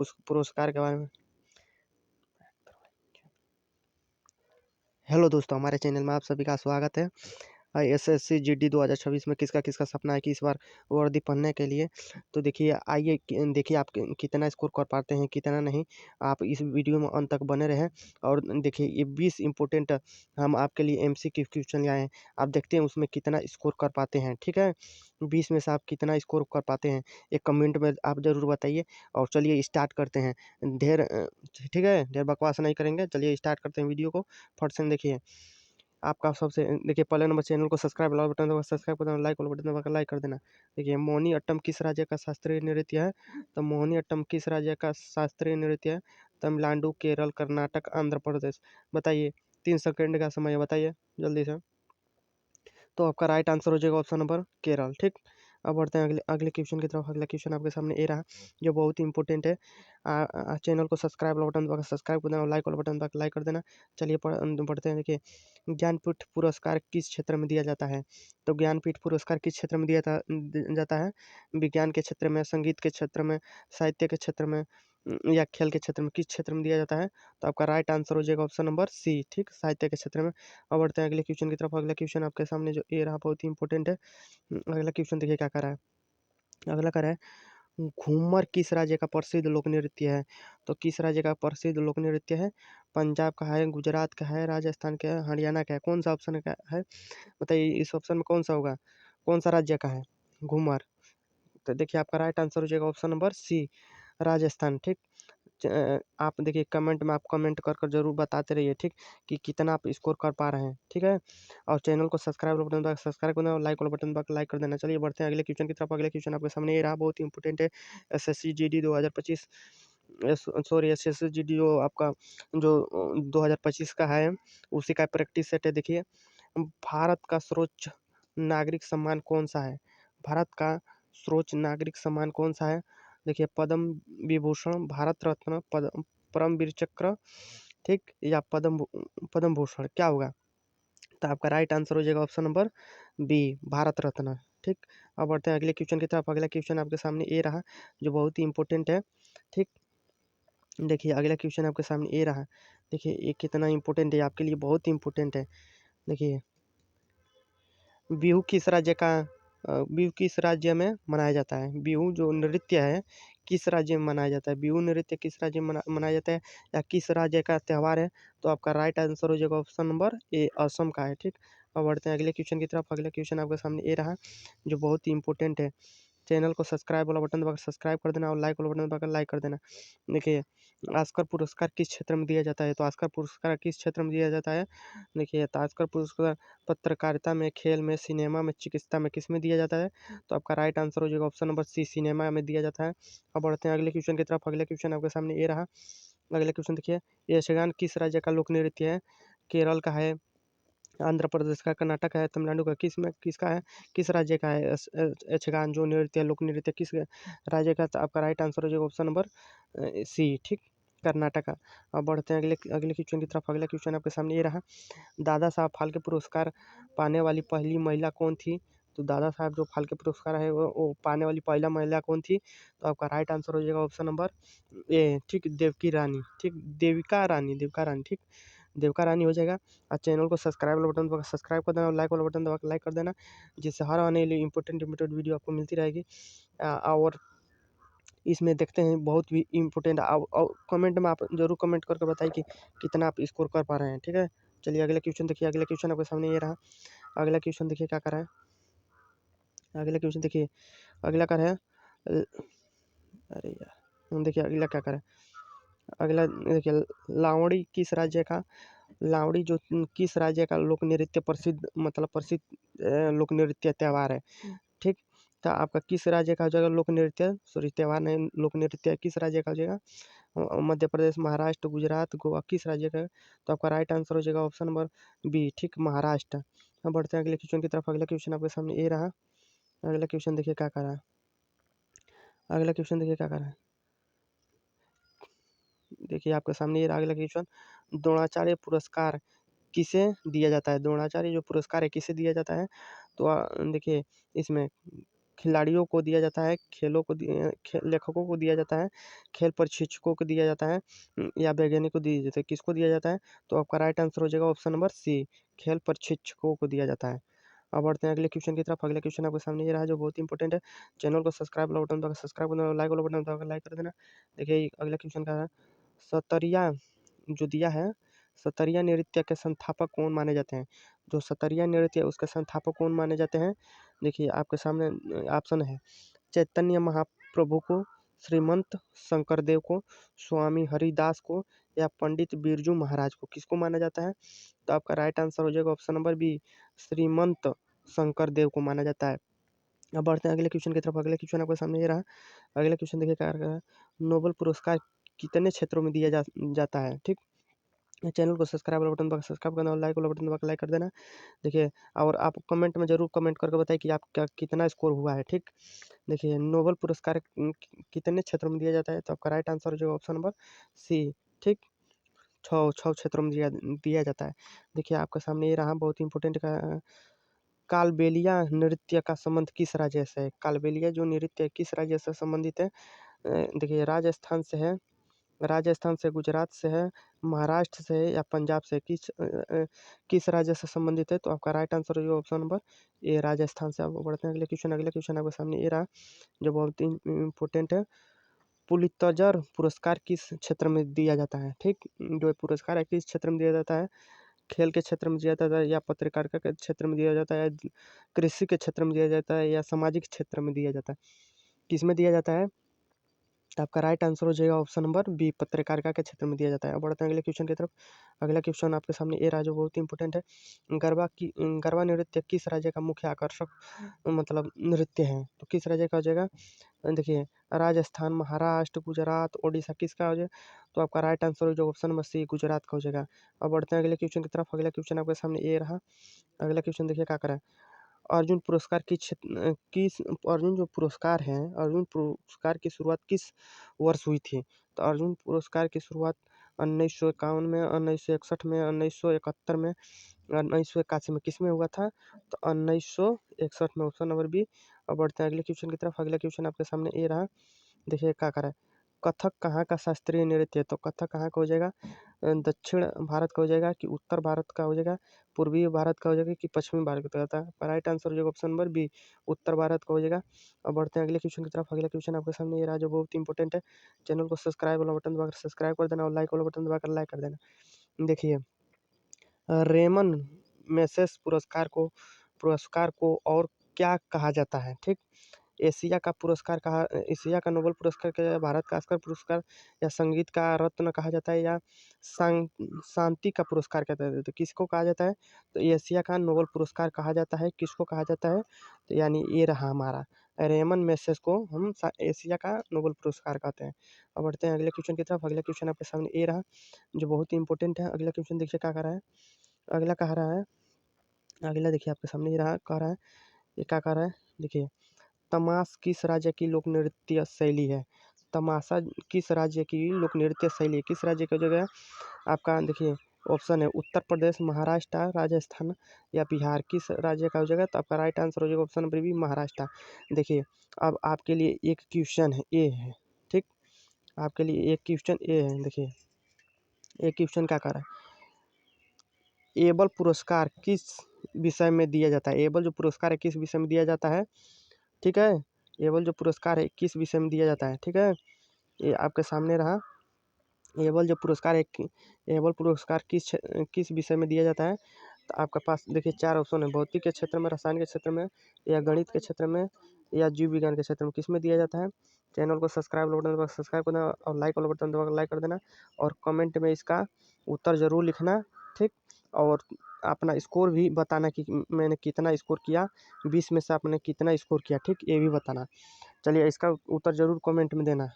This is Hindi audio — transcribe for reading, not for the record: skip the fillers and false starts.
उस पुरस्कार के बारे में। हेलो दोस्तों, हमारे चैनल में आप सभी का स्वागत है। एसएससी जीडी 2026 में किसका किसका सपना है कि इस बार वर्दी पहनने के लिए। तो देखिए, आइए देखिए आप कितना स्कोर कर पाते हैं, कितना नहीं। आप इस वीडियो में अंत तक बने रहें। और देखिए, ये 20 इम्पोर्टेंट हम आपके लिए एमसीक्यू क्वेश्चन लाए हैं। आप देखते हैं उसमें कितना स्कोर कर पाते हैं। ठीक है, 20 में से आप कितना स्कोर कर पाते हैं, एक कमेंट में आप ज़रूर बताइए। और चलिए स्टार्ट करते हैं। ठीक है, ढेर बकवास नहीं करेंगे। चलिए स्टार्ट करते हैं वीडियो को। फट से देखिए, आपका सबसे देखिए पहले नंबर, चैनल को सब्सक्राइब वाला बटन दबाकर सब्सक्राइब कर देना, लाइक वाला बटन दबाकर लाइक कर देना। देखिए, मोहिनी अट्टम किस राज्य का शास्त्रीय नृत्य है? तो मोहिनी अट्टम किस राज्य का शास्त्रीय नृत्य है? तमिलनाडु, केरल, कर्नाटक, आंध्र प्रदेश। बताइए, 3 सेकंड का समय है, बताइए जल्दी से। तो आपका राइट आंसर हो जाएगा ऑप्शन नंबर केरल। ठीक, अब बढ़ते हैं अगले अगले क्वेश्चन की तरफ। अगला क्वेश्चन आपके सामने ये रहा, जो बहुत ही इंपॉर्टेंट है। चैनल को सब्सक्राइब वाला बटन दबाकर सब्सक्राइब कर देना, लाइक वाला बटन दबाकर लाइक कर देना। चलिए बढ़ते हैं। देखिए, ज्ञानपीठ पुरस्कार किस क्षेत्र में दिया जाता है? तो ज्ञानपीठ पुरस्कार किस क्षेत्र में जाता है? विज्ञान के क्षेत्र में, संगीत के क्षेत्र में, साहित्य के क्षेत्र में, या खेल के क्षेत्र में? किस क्षेत्र में दिया जाता है? तो आपका राइट आंसर हो जाएगा ऑप्शन नंबर सी। ठीक, साहित्य के क्षेत्र में। अब बढ़ते हैं अगले क्वेश्चन की तरफ। अगला क्वेश्चन आपके सामने जो ये रहा, बहुत ही इंपॉर्टेंट है। अगला क्वेश्चन देखिए क्या कर रहा है। अगला कर रहा है, घूमर किस राज्य का प्रसिद्ध लोक नृत्य है? तो किस राज्य का प्रसिद्ध लोक नृत्य है? पंजाब का है, गुजरात का है, राजस्थान का है, हरियाणा का है? कौन सा ऑप्शन का है? बताइए, इस ऑप्शन में कौन सा होगा, कौन सा राज्य का है घूमर? तो देखिए, आपका राइट आंसर हो जाएगा ऑप्शन नंबर सी, राजस्थान। ठीक, आप देखिए कमेंट में आप कमेंट कर जरूर बताते रहिए। ठीक, कि कितना आप स्कोर कर पा रहे हैं। ठीक है, और चैनल को सब्सक्राइब वाला बटन दबा सब्सक्राइब कर देना, और लाइक वाला बटन दबा लाइक कर देना। चलिए बढ़ते हैं अगले क्वेश्चन की तरफ। अगले क्वेश्चन आपके सामने ये रहा, बहुत ही इंपॉर्टेंट है। SSC GD 2025, sorry SSC GD जो आपका जो 2025 का है, उसी का प्रैक्टिस सेट है। देखिए, भारत का सर्वोच्च नागरिक सम्मान कौन सा है? भारत का सर्वोच्च नागरिक सम्मान कौन सा है? देखिए, पद्म विभूषण, भारत रत्न, परमवीर चक्र, ठीक, या पद्म भूषण, क्या होगा? तो आपका राइट आंसर हो जाएगा option number B, Bharat Ratna. ठीक, अब बढ़ते हैं अगले क्वेश्चन की तरफ। अगला क्वेश्चन आपके सामने ये रहा, जो बहुत ही इंपॉर्टेंट है। ठीक, देखिए अगला क्वेश्चन आपके सामने ये रहा। देखिए, ये कितना इंपॉर्टेंट है आपके लिए, बहुत ही इंपॉर्टेंट है। देखिए, बिहू किस राज्य का बिहू किस राज्य में मनाया जाता है? बिहू जो नृत्य है, किस राज्य में मनाया जाता है? बिहू नृत्य किस राज्य में मनाया जाता है, या किस राज्य का त्यौहार है? तो आपका राइट आंसर हो जाएगा ऑप्शन नंबर ए, असम का है। ठीक, अब बढ़ते हैं अगले क्वेश्चन की तरफ। अगला क्वेश्चन आपके सामने ये रहा, जो बहुत ही इंपॉर्टेंट है। चैनल को सब्सक्राइब वाला बटन दबाकर सब्सक्राइब कर देना, और लाइक वाला बटन दबाकर लाइक कर देना। देखिए, ऑस्कर पुरस्कार किस क्षेत्र में दिया जाता है? तो ऑस्कर पुरस्कार किस क्षेत्र में दिया जाता है? देखिए, तो ऑस्कर पुरस्कार पत्रकारिता में, खेल में, सिनेमा में, चिकित्सा में, किस में दिया जाता है? तो आपका राइट आंसर हो जाएगा ऑप्शन नंबर सी, सिनेमा में दिया जाता है। अब बढ़ते हैं अगले क्वेश्चन की तरफ। अगले क्वेश्चन आपके सामने ये रहा। अगला क्वेश्चन देखिए, यक्षगान किस राज्य का लोक नृत्य है? केरल का है, आंध्र प्रदेश का, कर्नाटक है, तमिलनाडु का? किस में किसका है, किस राज्य का है यक्षगान जो नृत्य, लोक नृत्य किस राज्य का? तो आपका राइट आंसर हो जाएगा ऑप्शन नंबर सी। ठीक, कर्नाटक। अब बढ़ते हैं अगले अगले क्वेश्चन की तरफ। अगला क्वेश्चन आपके सामने ये रहा, दादा साहब फाल्के पुरस्कार पाने वाली पहली महिला कौन थी? तो दादा साहब जो फाल्के पुरस्कार है वो पाने वाली पहला महिला कौन थी? तो आपका राइट आंसर हो जाएगा ऑप्शन नंबर ए। ठीक, देवकी रानी। ठीक, देविका रानी। ठीक, देविका रानी हो जाएगा। और चैनल को सब्सक्राइब वाला बटन दबा सब्सक्राइब कर देना, और लाइक वाला बटन दबा लाइक कर देना, जिससे हर आने वाली इंपॉर्टेंट वीडियो आपको मिलती रहेगी। और इसमें देखते हैं बहुत भी इम्पोर्टेंट, कमेंट में आप जरूर कमेंट करके बताइए कि कितना आप स्कोर कर पा रहे हैं। ठीक है, चलिए अगला क्वेश्चन देखिए। अगला क्वेश्चन आपके सामने ये रहा। अगला क्वेश्चन देखिए क्या कर रहा है। अगला क्वेश्चन देखिए, अगला कर है अरे यार, देखिए अगला क्या कर है। अगला देखिए, लावड़ी किस राज्य का, लावड़ी जो किस राज्य का लोक नृत्य प्रसिद्ध, मतलब प्रसिद्ध लोक नृत्य त्यौहार है? ठीक, तो आपका किस राज्य का हो जाएगा लोक नृत्य, सॉरी त्यौहार नहीं, लोक नृत्य किस राज्य का हो जाएगा? मध्य प्रदेश, महाराष्ट्र, गुजरात, गोवा, किस राज्य का है? तो आपका राइट आंसर हो जाएगा ऑप्शन नंबर बी। ठीक, महाराष्ट्र। अब बढ़ते हैं अगले क्वेश्चन की तरफ। अगला क्वेश्चन आपके सामने ये रहा। अगला क्वेश्चन देखिए क्या कर रहा है। अगला क्वेश्चन देखिए क्या कर रहा है। देखिए, आपके सामने ये रहा अगला क्वेश्चन, द्रोणाचार्य पुरस्कार किसे दिया जाता है? द्रोणाचार्य जो पुरस्कार है किसे दिया जाता है? तो देखिए, इसमें खिलाड़ियों को दिया जाता है, लेखकों को दिया जाता है, खेल प्रशिक्षकों को दिया जाता है, या वैज्ञानिक को दिया जाता है? किसको दिया जाता है? तो आपका राइट आंसर हो जाएगा ऑप्शन नंबर सी, खेल प्रशिक्षकों को दिया जाता है। अब बढ़ते हैं अगले क्वेश्चन की तरफ। अगला क्वेश्चन आपके सामने ये रहा जो बहुत ही इंपॉर्टेंट है। चैनल को सब्सक्राइब वाला बटन दबाकर सब्सक्राइब कर देना, लाइक वाला बटन दबाकर लाइक कर देना। देखिए अगला क्वेश्चन का है, सतरिया जो दिया है, सतरिया नृत्य के संस्थापक कौन माने जाते हैं? जो सतरिया नृत्य है उसके संस्थापक कौन माने जाते हैं? देखिए आपके सामने ऑप्शन है, चैतन्य महाप्रभु को, श्रीमंत शंकरदेव को, स्वामी हरिदास को, या पंडित बिरजू महाराज को। किसको माना जाता है? तो आपका राइट आंसर हो जाएगा ऑप्शन नंबर बी, श्रीमंत शंकरदेव को माना जाता है। अब बढ़ते हैं अगले क्वेश्चन की तरफ। अगले क्वेश्चन आपके सामने ये रहा। अगला क्वेश्चन देखिए क्या रहा है, नोबेल पुरस्कार कितने क्षेत्रों में दिया जाता है? ठीक, चैनल को सब्सक्राइब वाला बटन दबाकर सब्सक्राइब करना और लाइक वाला बटन दबाकर लाइक कर देना। देखिए और आप कमेंट में जरूर कमेंट करके बताइए कि आपका कितना स्कोर हुआ है। ठीक, देखिए नोबेल पुरस्कार कितने क्षेत्रों में दिया जाता है? तो आपका राइट आंसर हो जाएगा ऑप्शन नंबर सी। ठीक, छः क्षेत्रों में दिया जाता है। देखिए आपके सामने ये रहा बहुत ही इंपॉर्टेंट का, कालबेलिया नृत्य का संबंध किस राज्य से है? कालबेलिया जो नृत्य है किस राज्य से संबंधित है? देखिए राजस्थान से है, राजस्थान से, गुजरात से है, महाराष्ट्र से है, या पंजाब से? किस राज्य से संबंधित है? तो आपका राइट आंसर हो ऑप्शन नंबर ए, राजस्थान से। अब बढ़ते हैं अगले क्वेश्चन। अगले क्वेश्चन आपके सामने ये रहा जो बहुत ही इम्पोर्टेंट है, पुलित्जर पुरस्कार किस क्षेत्र में दिया जाता है? ठीक, जो पुरस्कार है किस क्षेत्र में दिया जाता है? खेल के क्षेत्र में दिया जाता है, या पत्रकारिता के क्षेत्र में दिया जाता है, या कृषि के क्षेत्र में दिया जाता है, या सामाजिक क्षेत्र में दिया जाता है? किस में दिया जाता है? तो आपका राइट आंसर हो जाएगा ऑप्शन नंबर बी, पत्रकारिता के क्षेत्र में दिया जाता है। अब बढ़ते हैं अगले क्वेश्चन की तरफ। अगला क्वेश्चन आपके सामने ए रहा जो बहुत ही इंपॉर्टेंट है, गरबा नृत्य किस राज्य का मुख्य आकर्षक मतलब नृत्य है? तो किस राज्य का हो जाएगा? देखिए राजस्थान, महाराष्ट्र, गुजरात, उड़ीसा, किसका हो जाएगा? तो आपका राइट आंसर हो जाएगा ऑप्शन नंबर सी, गुजरात का हो जाएगा। अब बढ़ते हैं अगले क्वेश्चन की तरफ। अगला क्वेश्चन आपके सामने ये रहा। अगला क्वेश्चन देखिए क्या करा है, अर्जुन पुरस्कार अर्जुन जो पुरस्कार है, अर्जुन पुरस्कार की शुरुआत किस वर्ष हुई थी? तो अर्जुन पुरस्कार की शुरुआत 1951 में, 1961 में, 1971 में, 1981 में, किस में हुआ था? तो 1961 में, ऑप्शन नंबर बी। अब बढ़ते हैं अगले क्वेश्चन की तरफ। अगला क्वेश्चन आपके सामने ये रहा। देखिए क्या करा है, कथक कहाँ का शास्त्रीय नृत्य है? तो कथक कहाँ का हो जाएगा? दक्षिण भारत का हो जाएगा, कि उत्तर भारत का हो जाएगा, पूर्वी भारत का हो जाएगा, कि पश्चिमी भारत का होता है? राइट आंसर हो जाएगा ऑप्शन नंबर बी, उत्तर भारत का हो जाएगा। अब बढ़ते हैं अगले क्वेश्चन की तरफ। अगला क्वेश्चन आपके सामने ये रहा जो बहुत इंपॉर्टेंट है। चैनल को सब्सक्राइब वाला बटन दबाकर सब्सक्राइब कर देना और लाइक वाला बटन दबाकर लाइक कर देना। देखिए रेमन मैसेस पुरस्कार को और क्या कहा जाता है? ठीक, एशिया का नोबेल पुरस्कार कहा जाता है, भारत का ऑस्कर पुरस्कार, या संगीत का रत्न कहा जाता है, या शांति का पुरस्कार कहते हैं? तो किसको कहा जाता है? तो एशिया का नोबेल पुरस्कार कहा जाता है। किसको कहा जाता है? तो यानी ये रहा हमारा रेमन मैसेस को हम एशिया का नोबेल पुरस्कार कहते हैं। अब बढ़ते हैं अगले क्वेश्चन की तरफ। अगला क्वेश्चन आपके सामने ये रहा जो बहुत ही इंपॉर्टेंट है। अगला क्वेश्चन देखिए क्या कर रहा है। अगला कह रहा है, अगला देखिए आपके सामने ये रहा, कह रहा है ये क्या कर रहा है। देखिए तमाश किस राज्य की लोक नृत्य शैली है? तमाशा किस राज्य की लोक नृत्य शैली है? किस राज्य की जगह? आपका देखिए ऑप्शन है उत्तर प्रदेश, महाराष्ट्र, राजस्थान, या बिहार। किस राज्य का हो जाएगा? तो आपका राइट आंसर हो जाएगा ऑप्शन नंबर बी, महाराष्ट्र। देखिए अब आपके लिए एक क्वेश्चन है ए है। ठीक, आपके लिए एक क्वेश्चन ए है। देखिए एक क्वेश्चन क्या कर रहा है, एबल पुरस्कार किस विषय में दिया जाता है? एबल जो पुरस्कार है किस विषय में दिया जाता है? ठीक है, एबल जो पुरस्कार है किस विषय में दिया जाता है? ठीक है, ये आपके सामने रहा। एबल जो पुरस्कार है एबल पुरस्कार किस विषय में दिया जाता है? तो आपके पास देखिए चार ऑप्शन है, भौतिक के क्षेत्र में, रसायन के क्षेत्र में, या गणित के क्षेत्र में, या जीव विज्ञान के क्षेत्र में। किस में दिया जाता है? चैनल को सब्सक्राइब बटन दबा सब्सक्राइब कर देना और लाइक वाला बटन दबा लाइक कर देना, और कमेंट में इसका उत्तर ज़रूर लिखना। ठीक, और अपना स्कोर भी बताना कि मैंने कितना स्कोर किया, 20 में से आपने कितना स्कोर किया। ठीक, ये भी बताना। चलिए इसका उत्तर ज़रूर कमेंट में देना।